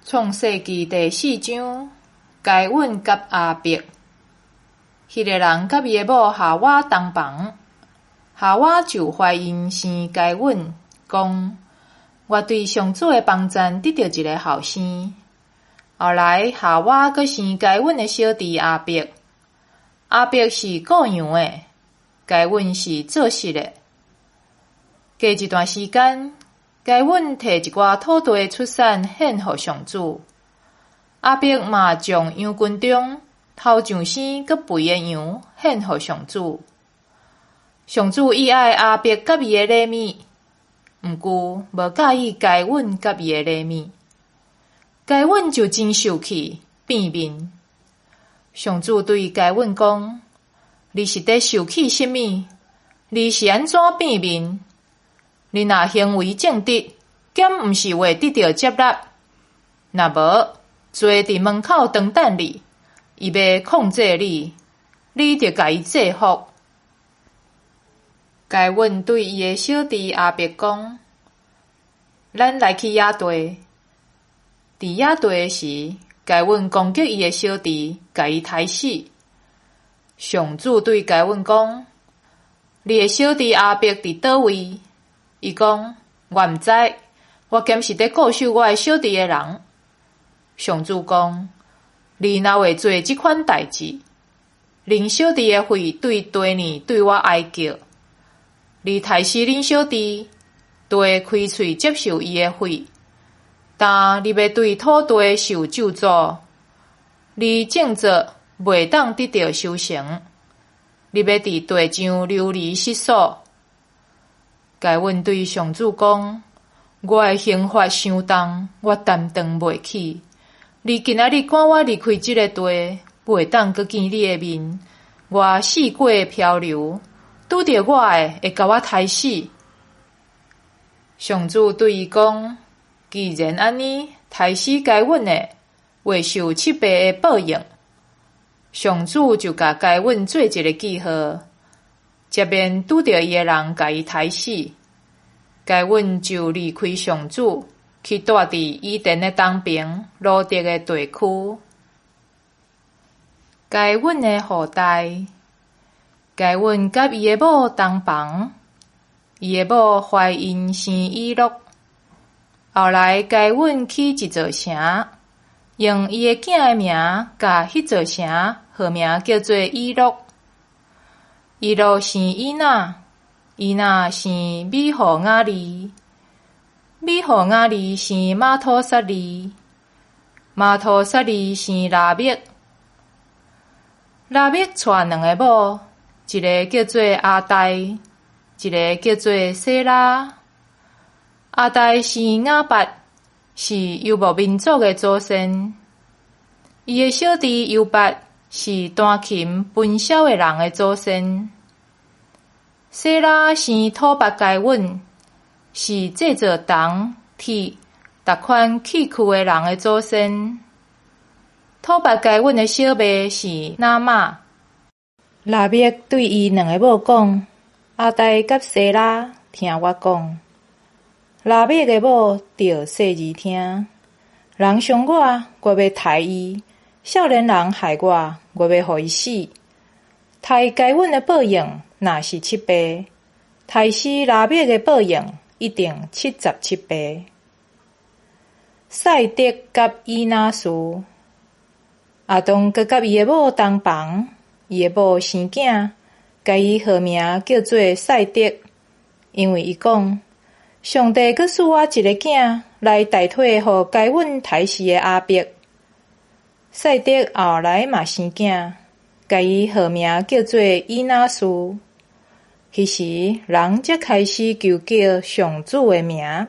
创世纪第4章，该隐甲亚伯。迄个人甲伊的某夏娃同房，夏娃就怀孕生该隐，讲：我对上主的帮赞得到一个后生。后来夏娃阁生该隐的小弟亚伯。亚伯是雇羊的，该隐是做事的。过一段时间，该隐摕一寡土地出产献互上主。亚伯嘛将羊群中头上生阁肥的羊献互上主。上主喜爱亚伯甲伊的礼物，毋过无介意该隐甲伊的礼物。该隐就真受气，变面。上主对该隐讲：你是在受气什么？你是安怎变面？你若行为正直，兼毋是会得到接纳。若无，坐伫门口等等你，伊要控制你，你就甲伊制服。该隐对伊的小弟亚伯讲：咱来去野地。伫野地时，该隐攻击伊的小弟，甲伊杀死。上主对该隐讲：你的小弟亚伯伫倒位？伊讲：我毋知，我兼是伫固守我的小弟的人。上主讲：你若会做即款代志，恁小弟的血对地呢对我哀叫。你杀死恁小弟，地开喙接受伊的血，但你要对土地受咒诅。你正做袂当得到收成，你要伫地上流离失所。该隐对上主讲：我的刑罚伤重，我担当袂起。你今仔日赶我离开这个地，袂当阁见你的面。我四界漂流，拄着我的会甲我杀死。上主对伊讲：既然安尼，杀死该隐的，会受7倍的报应。上主就甲该隐做一个记号，接面拄着伊的人甲伊杀死。该隐就离开上主，去住伫伊甸的东边罗德的地区。该隐的后代，该隐甲伊的某同房，伊的某怀孕生以诺。后来该隐起一座城，用伊的囝的名甲迄座城号名叫做以诺。以诺生以那，以那生米户雅利，米户雅利生马土撒利，马土撒利生拉密。拉密娶2个某，一个叫做阿代，一个叫做西拉。阿代生雅伯，是游牧民族的祖先。伊的小弟游伯是弹琴分销的人的祖先。西拉生土伯该隐，是制作铜、铁、逐款器具的人的祖先。土伯该隐的小妹是拿玛。拉密对伊2个某讲：阿代甲西拉，听我讲。拉密的某着细儿听，人伤我，我要杀伊；少年人害我，我要互伊死。杀该隐的报应若是7倍，杀死拉密的报应一定77倍。赛德甲以那斯，阿当阁甲伊的某同房，伊的某生囝，甲伊号名叫做赛德，因为伊讲：上帝阁赐我一个囝来代替互该隐杀死的亚伯。赛德后来嘛生囝，甲伊号名叫做以那斯。迄时人才开始求叫上主的名。